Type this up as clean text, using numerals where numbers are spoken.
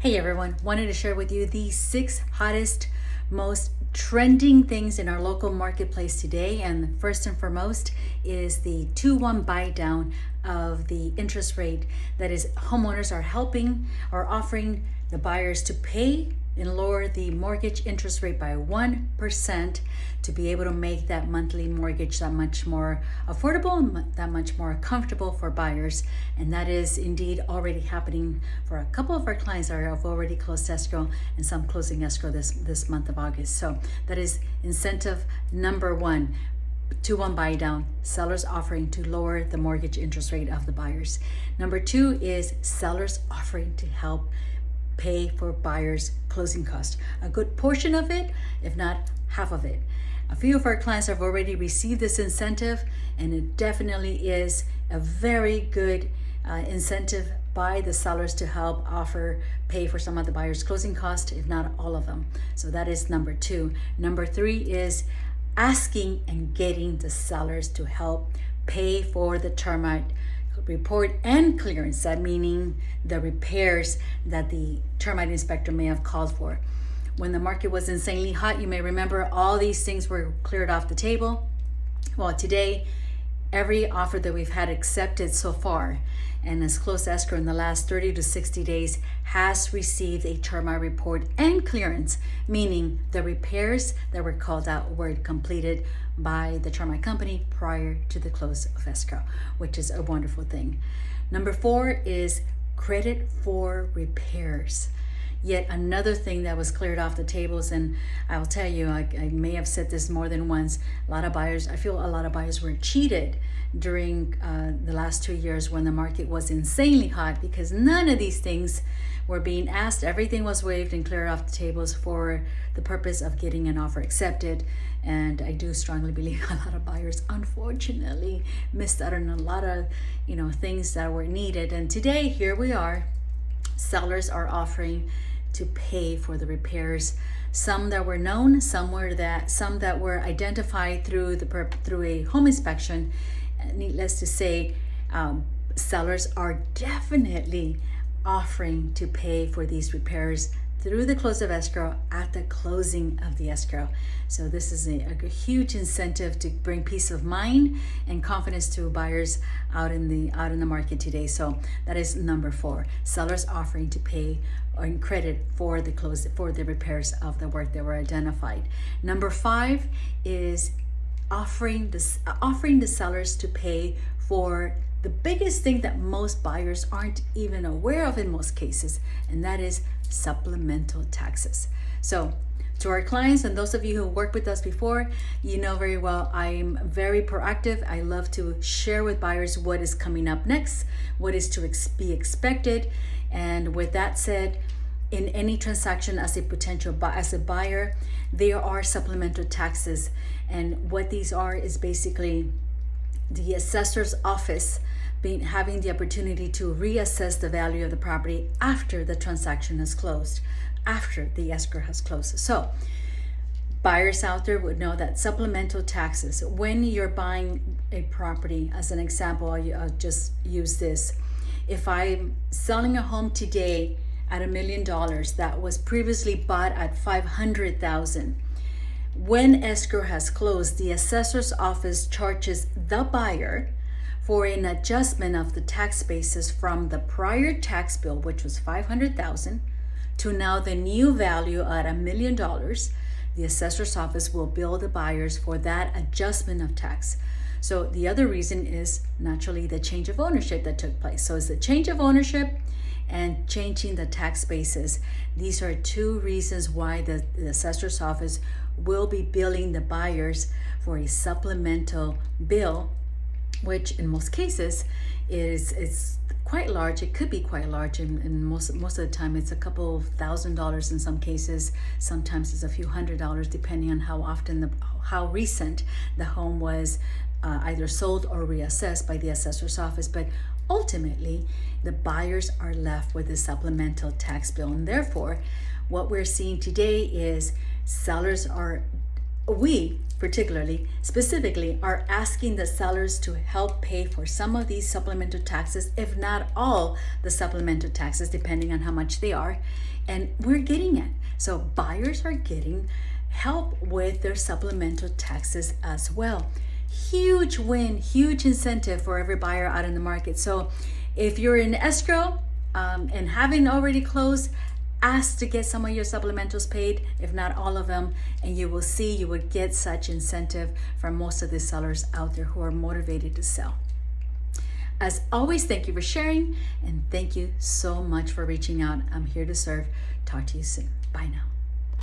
Hey everyone, wanted to share with you the 6 hottest, most trending things in our local marketplace today. And first and foremost is the 2-1 buy down of the interest rate. That is, homeowners are helping or offering the buyers to pay and lower the mortgage interest rate by 1% to be able to make that monthly mortgage that much more affordable and that much more comfortable for buyers. And that is indeed already happening for a couple of our clients that have already closed escrow and some closing escrow this month of August. So that is incentive number one. 2-1 buy down, sellers offering to lower the mortgage interest rate of the buyers. Number two is sellers offering to help pay for buyers' closing costs. A good portion of it, if not half of it. A few of our clients have already received this incentive, and it definitely is a very good incentive by the sellers to help pay for some of the buyers' closing costs, if not all of them. So that is number two. Number three is asking and getting the sellers to help pay for the termite report and clearance, that meaning the repairs that the termite inspector may have called for. When the market was insanely hot, you may remember all these things were cleared off the table. Well, today, every offer that we've had accepted so far and has closed escrow in the last 30 to 60 days has received a termite report and clearance, meaning the repairs that were called out were completed by the termite company prior to the close of escrow, which is a wonderful thing. Number four is credit for repairs. Yet another thing that was cleared off the tables, and I'll tell you, I may have said this more than once, I feel a lot of buyers were cheated during the last 2 years when the market was insanely hot, because none of these things were being asked. Everything was waived and cleared off the tables for the purpose of getting an offer accepted. And I do strongly believe a lot of buyers, unfortunately, missed out on a lot of things that were needed. And today, here we are. Sellers are offering to pay for the repairs, some that were known, some that were identified through a home inspection. Needless to say, sellers are definitely offering to pay for these repairs through the close of escrow at the closing of the escrow. So this is a huge incentive to bring peace of mind and confidence to buyers out in the market today. So that is number four. Sellers offering to pay in credit for the repairs of the work that were identified. Number five is offering the sellers to pay for the biggest thing that most buyers aren't even aware of in most cases, and that is supplemental taxes. So to our clients and those of you who worked with us before, you know very well I'm very proactive. I love to share with buyers what is coming up next, what is to be expected. And with that said, in any transaction as a buyer, there are supplemental taxes. And what these are is basically the assessor's office having the opportunity to reassess the value of the property after the transaction has closed, after the escrow has closed. So buyers out there would know that supplemental taxes, when you're buying a property, as an example, I'll just use this. If I'm selling a home today at $1 million that was previously bought at $500,000, when escrow has closed, the assessor's office charges the buyer for an adjustment of the tax basis from the prior tax bill, which was $500,000, to now the new value at $1 million. The assessor's office will bill the buyers for that adjustment of tax. So the other reason is naturally the change of ownership that took place. So it's the change of ownership and changing the tax basis. These are two reasons why the assessor's office will be billing the buyers for a supplemental bill, which in most cases is quite large. It could be quite large, and most of the time it's a couple of $1,000s in some cases. Sometimes it's a few $100s depending on how recent the home was either sold or reassessed by the assessor's office. But ultimately, the buyers are left with a supplemental tax bill, and therefore what we're seeing today is sellers are we particularly, specifically, are asking the sellers to help pay for some of these supplemental taxes, if not all the supplemental taxes, depending on how much they are. And we're getting it. So buyers are getting help with their supplemental taxes as well. Huge win, huge incentive for every buyer out in the market. So if you're in escrow and haven't already closed, ask to get some of your supplementals paid, if not all of them, and you will see you would get such incentive from most of the sellers out there who are motivated to sell. As always, thank you for sharing, and thank you so much for reaching out. I'm here to serve. Talk to you soon. Bye now.